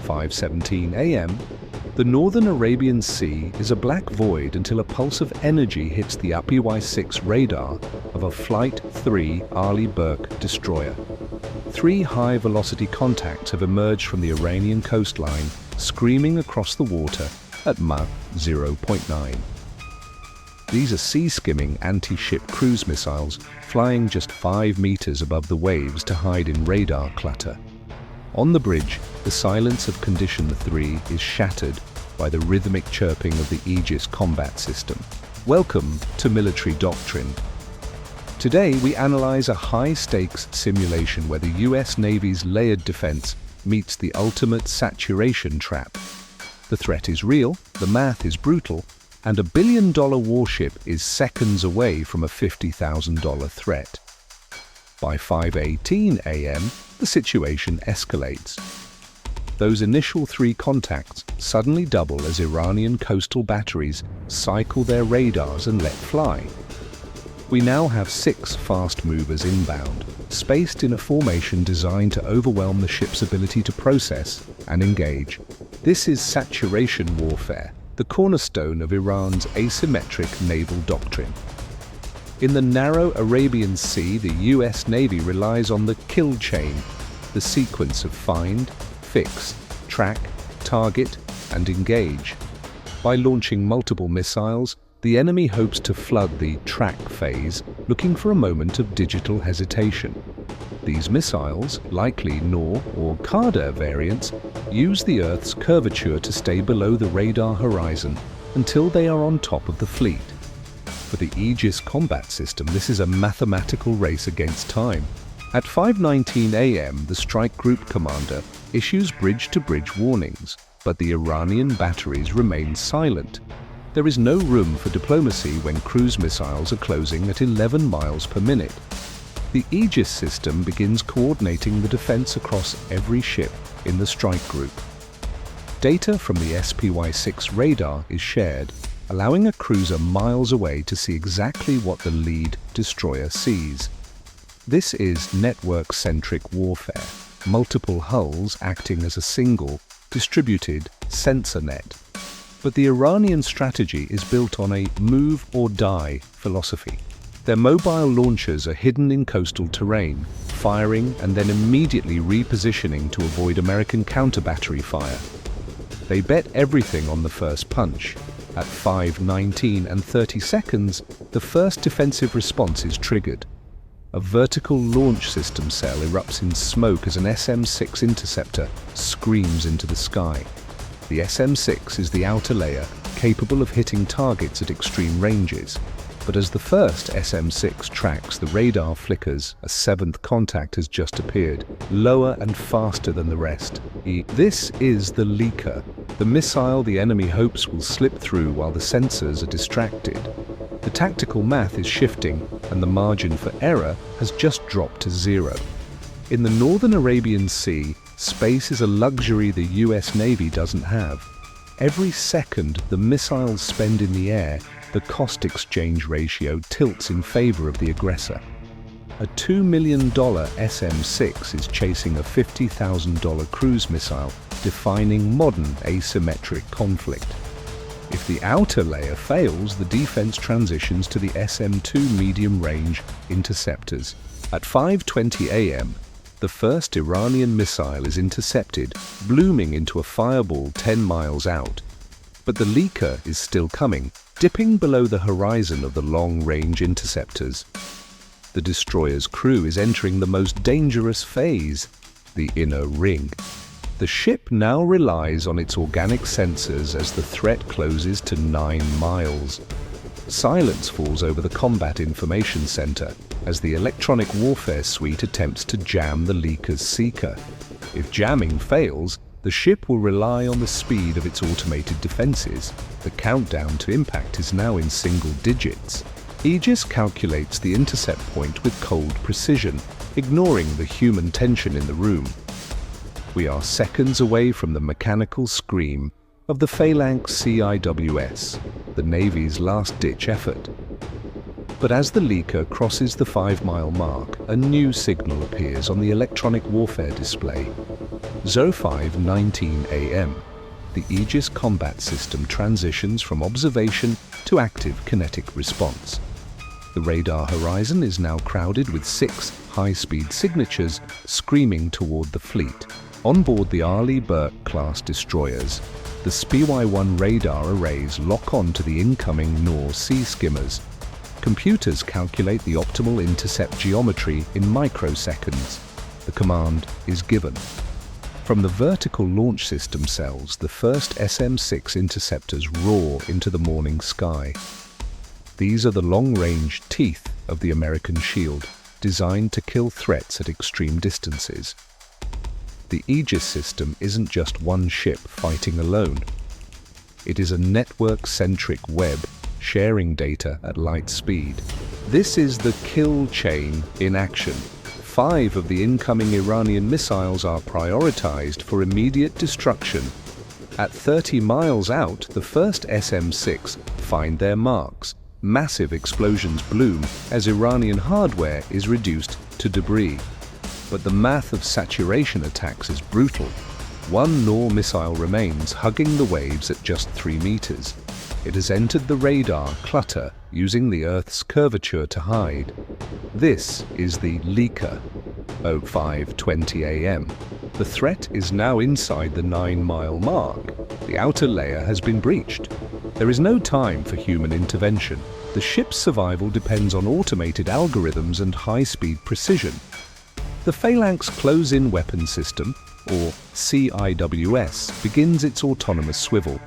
5:17 a.m., the Northern Arabian Sea is a black void until a pulse of energy hits the UPY-6 radar of a Flight III Arleigh Burke destroyer. 3 high-velocity contacts have emerged from the Iranian coastline, screaming across the water at Mach 0.9. These are sea-skimming anti-ship cruise missiles flying just 5 meters above the waves to hide in radar clutter. On the bridge, the silence of Condition 3 is shattered by the rhythmic chirping of the Aegis combat system. Welcome to Military Doctrine. Today we analyze a high-stakes simulation where the US Navy's layered defense meets the ultimate saturation trap. The threat is real, the math is brutal, and a billion-dollar warship is seconds away from a $50,000 threat. By 5:18 a.m., the situation escalates. Those initial 3 contacts suddenly double as Iranian coastal batteries cycle their radars and let fly. We now have 6 fast movers inbound, spaced in a formation designed to overwhelm the ship's ability to process and engage. This is saturation warfare, the cornerstone of Iran's asymmetric naval doctrine. In the narrow Arabian Sea, the US Navy relies on the kill chain, the sequence of find, fix, track, target, and engage. By launching multiple missiles, the enemy hopes to flood the track phase, looking for a moment of digital hesitation. These missiles, likely Noor or Qader variants, use the Earth's curvature to stay below the radar horizon until they are on top of the fleet. For the Aegis combat system, this is a mathematical race against time. At 5:19 a.m., the strike group commander issues bridge-to-bridge warnings, but the Iranian batteries remain silent. There is no room for diplomacy when cruise missiles are closing at 11 miles per minute. The Aegis system begins coordinating the defense across every ship in the strike group. Data from the SPY-6 radar is shared, allowing a cruiser miles away to see exactly what the lead destroyer sees. This is network-centric warfare, multiple hulls acting as a single, distributed sensor net. But the Iranian strategy is built on a move-or-die philosophy. Their mobile launchers are hidden in coastal terrain, firing and then immediately repositioning to avoid American counter-battery fire. They bet everything on the first punch. At 5:19 and 30 seconds, the first defensive response is triggered. A vertical launch system cell erupts in smoke as an SM-6 interceptor screams into the sky. The SM-6 is the outer layer, capable of hitting targets at extreme ranges. But as the first SM-6 tracks, the radar flickers. A 7th contact has just appeared, lower and faster than the rest. This is the leaker, the missile the enemy hopes will slip through while the sensors are distracted. The tactical math is shifting, and the margin for error has just dropped to 0. In the Northern Arabian Sea, space is a luxury the US Navy doesn't have. Every second the missiles spend in the air, the cost exchange ratio tilts in favor of the aggressor. A $2 million SM-6 is chasing a $50,000 cruise missile, defining modern asymmetric conflict. If the outer layer fails, the defense transitions to the SM-2 medium-range interceptors. At 5:20 a.m., the first Iranian missile is intercepted, blooming into a fireball 10 miles out. But the leaker is still coming, dipping below the horizon of the long-range interceptors. The destroyer's crew is entering the most dangerous phase, the inner ring. The ship now relies on its organic sensors as the threat closes to 9 miles. Silence falls over the Combat Information Center as the electronic warfare suite attempts to jam the leaker's seeker. If jamming fails, the ship will rely on the speed of its automated defenses. The countdown to impact is now in single digits. Aegis calculates the intercept point with cold precision, ignoring the human tension in the room. We are seconds away from the mechanical scream of the Phalanx CIWS, the Navy's last-ditch effort. But as the leaker crosses the 5-mile mark, a new signal appears on the electronic warfare display. 05:19 a.m., the Aegis combat system transitions from observation to active kinetic response. The radar horizon is now crowded with 6 high-speed signatures screaming toward the fleet. On board the Arleigh Burke class destroyers, the SPY-1 radar arrays lock on to the incoming Noor Sea-Skimmers. Computers calculate the optimal intercept geometry in microseconds. The command is given. From the vertical launch system cells, the first SM-6 interceptors roar into the morning sky. These are the long-range teeth of the American shield, designed to kill threats at extreme distances. The Aegis system isn't just one ship fighting alone. It is a network-centric web sharing data at light speed. This is the kill chain in action. 5 of the incoming Iranian missiles are prioritized for immediate destruction. At 30 miles out, the first SM-6 find their marks. Massive explosions bloom as Iranian hardware is reduced to debris. But the math of saturation attacks is brutal. 1 Noor missile remains, hugging the waves at just 3 meters. It has entered the radar clutter, using the Earth's curvature to hide. This is the leaker. 05:20 a.m. The threat is now inside the 9-mile mark. The outer layer has been breached. There is no time for human intervention. The ship's survival depends on automated algorithms and high-speed precision. The Phalanx Close-In Weapon System, or CIWS, begins its autonomous swivel.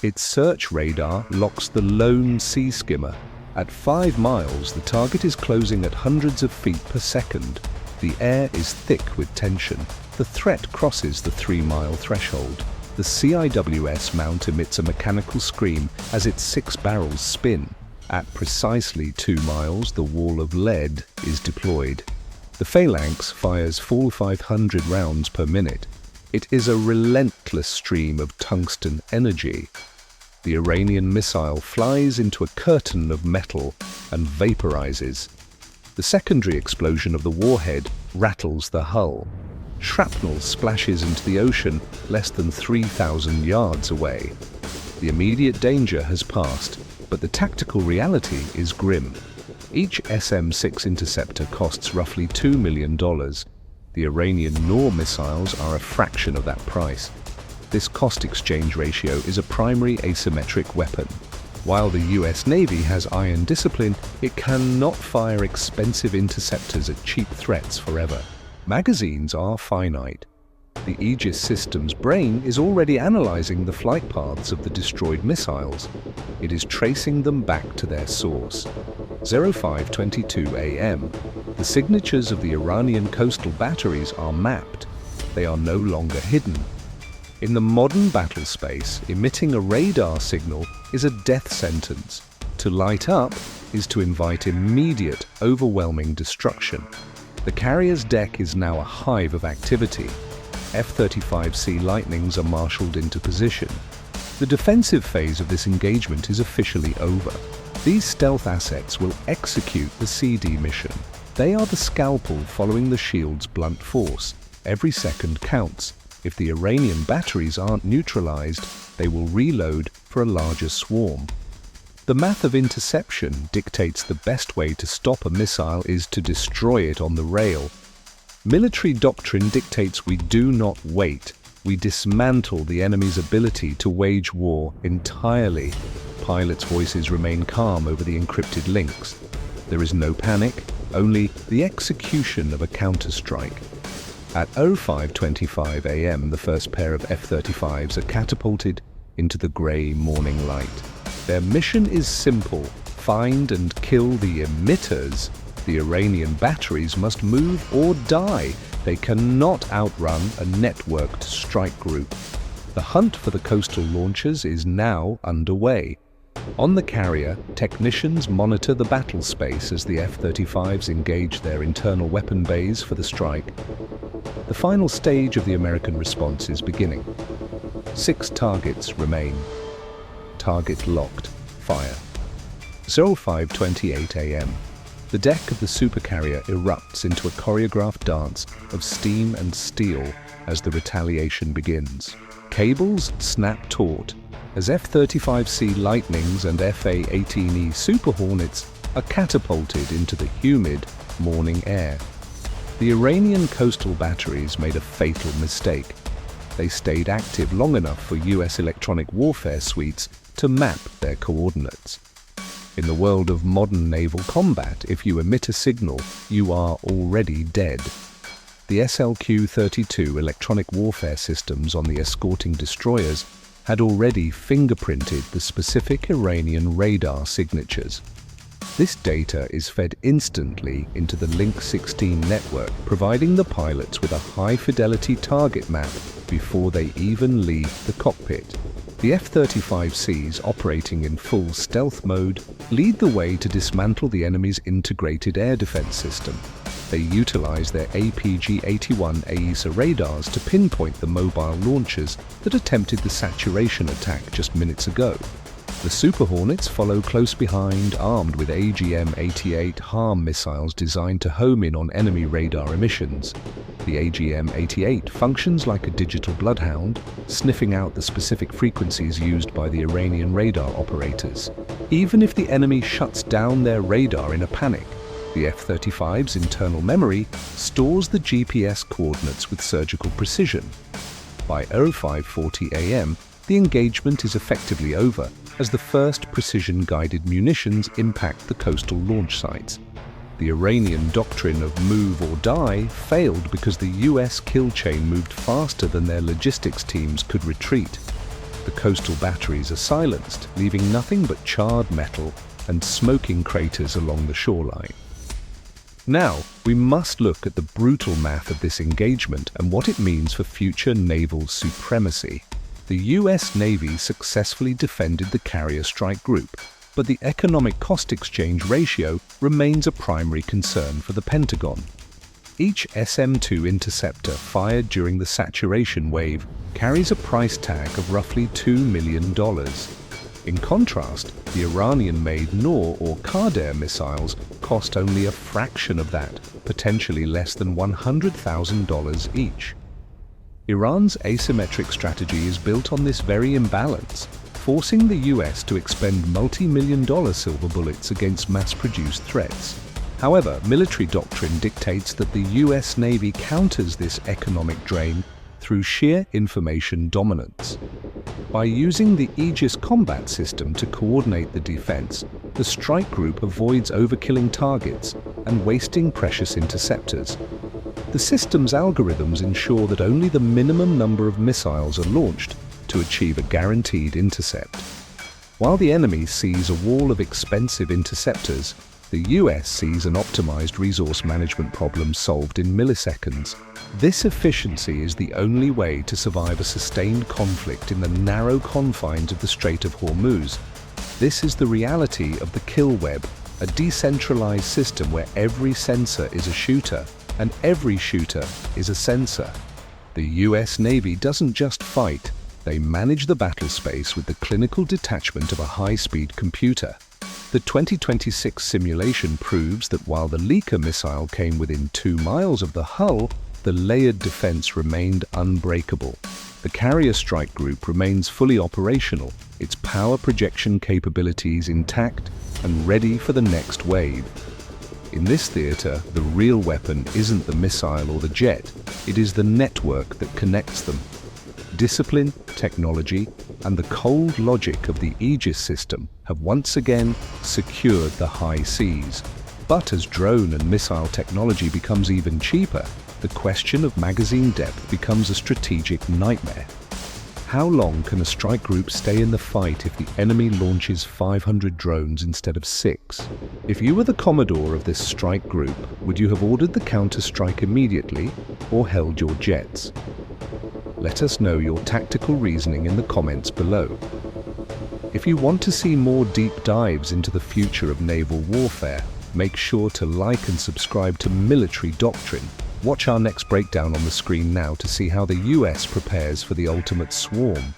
Its search radar locks the lone sea skimmer. At 5 miles, the target is closing at hundreds of feet per second. The air is thick with tension. The threat crosses the 3-mile threshold. The CIWS mount emits a mechanical scream as its 6 barrels spin. At precisely 2 miles, the wall of lead is deployed. The Phalanx fires 4,500 rounds per minute. It is a relentless stream of tungsten energy. The Iranian missile flies into a curtain of metal and vaporizes. The secondary explosion of the warhead rattles the hull. Shrapnel splashes into the ocean less than 3,000 yards away. The immediate danger has passed, but the tactical reality is grim. Each SM-6 interceptor costs roughly $2 million. The Iranian Noor missiles are a fraction of that price. This cost-exchange ratio is a primary asymmetric weapon. While the US Navy has iron discipline, it cannot fire expensive interceptors at cheap threats forever. Magazines are finite. The Aegis system's brain is already analyzing the flight paths of the destroyed missiles. It is tracing them back to their source. 05:22 a.m. The signatures of the Iranian coastal batteries are mapped. They are no longer hidden. In the modern battle space, emitting a radar signal is a death sentence. To light up is to invite immediate, overwhelming destruction. The carrier's deck is now a hive of activity. F-35C Lightnings are marshaled into position. The defensive phase of this engagement is officially over. These stealth assets will execute the CD mission. They are the scalpel following the shield's blunt force. Every second counts. If the Iranian batteries aren't neutralized, they will reload for a larger swarm. The math of interception dictates the best way to stop a missile is to destroy it on the rail. Military doctrine dictates we do not wait. We dismantle the enemy's ability to wage war entirely. Pilots' voices remain calm over the encrypted links. There is no panic, only the execution of a counterstrike. At 05:25 a.m., the first pair of F-35s are catapulted into the grey morning light. Their mission is simple: find and kill the emitters. The Iranian batteries must move or die. They cannot outrun a networked strike group. The hunt for the coastal launchers is now underway. On the carrier, technicians monitor the battle space as the F-35s engage their internal weapon bays for the strike. The final stage of the American response is beginning. 6 targets remain. Target locked. Fire. 05:28 a.m. The deck of the supercarrier erupts into a choreographed dance of steam and steel as the retaliation begins. Cables snap taut as F-35C Lightnings and A-18E Super Hornets are catapulted into the humid morning air. The Iranian coastal batteries made a fatal mistake. They stayed active long enough for US electronic warfare suites to map their coordinates. In the world of modern naval combat, if you emit a signal, you are already dead. The SLQ-32 electronic warfare systems on the escorting destroyers had already fingerprinted the specific Iranian radar signatures. This data is fed instantly into the Link 16 network, providing the pilots with a high-fidelity target map before they even leave the cockpit. The F-35Cs, operating in full stealth mode, lead the way to dismantle the enemy's integrated air defense system. They utilize their APG-81 AESA radars to pinpoint the mobile launchers that attempted the saturation attack just minutes ago. The Super Hornets follow close behind, armed with AGM-88 HARM missiles designed to home in on enemy radar emissions. The AGM-88 functions like a digital bloodhound, sniffing out the specific frequencies used by the Iranian radar operators. Even if the enemy shuts down their radar in a panic, the F-35's internal memory stores the GPS coordinates with surgical precision. By 0540 AM, the engagement is effectively over as the first precision-guided munitions impact the coastal launch sites. The Iranian doctrine of move or die failed because the US kill chain moved faster than their logistics teams could retreat. The coastal batteries are silenced, leaving nothing but charred metal and smoking craters along the shoreline. Now, we must look at the brutal math of this engagement and what it means for future naval supremacy. The US Navy successfully defended the carrier strike group, but the economic cost exchange ratio remains a primary concern for the Pentagon. Each SM-2 interceptor fired during the saturation wave carries a price tag of roughly $2 million. In contrast, the Iranian-made Noor or Qader missiles cost only a fraction of that, potentially less than $100,000 each. Iran's asymmetric strategy is built on this very imbalance, forcing the US to expend multi-million-dollar silver bullets against mass-produced threats. However, military doctrine dictates that the US Navy counters this economic drain through sheer information dominance. By using the Aegis combat system to coordinate the defense, the strike group avoids overkilling targets and wasting precious interceptors. The system's algorithms ensure that only the minimum number of missiles are launched to achieve a guaranteed intercept. While the enemy sees a wall of expensive interceptors, the US sees an optimized resource management problem solved in milliseconds. This efficiency is the only way to survive a sustained conflict in the narrow confines of the Strait of Hormuz. This is the reality of the kill web, a decentralized system where every sensor is a shooter and every shooter is a sensor. The US Navy doesn't just fight, they manage the battle space with the clinical detachment of a high-speed computer. The 2026 simulation proves that while the Leaker missile came within 2 miles of the hull, the layered defense remained unbreakable. The carrier strike group remains fully operational, its power projection capabilities intact and ready for the next wave. In this theater, the real weapon isn't the missile or the jet, it is the network that connects them. Discipline, technology, and the cold logic of the Aegis system have once again secured the high seas. But as drone and missile technology becomes even cheaper, the question of magazine depth becomes a strategic nightmare. How long can a strike group stay in the fight if the enemy launches 500 drones instead of 6? If you were the commodore of this strike group, would you have ordered the counter-strike immediately or held your jets? Let us know your tactical reasoning in the comments below. If you want to see more deep dives into the future of naval warfare, make sure to like and subscribe to Military Doctrine. Watch our next breakdown on the screen now to see how the US prepares for the ultimate swarm.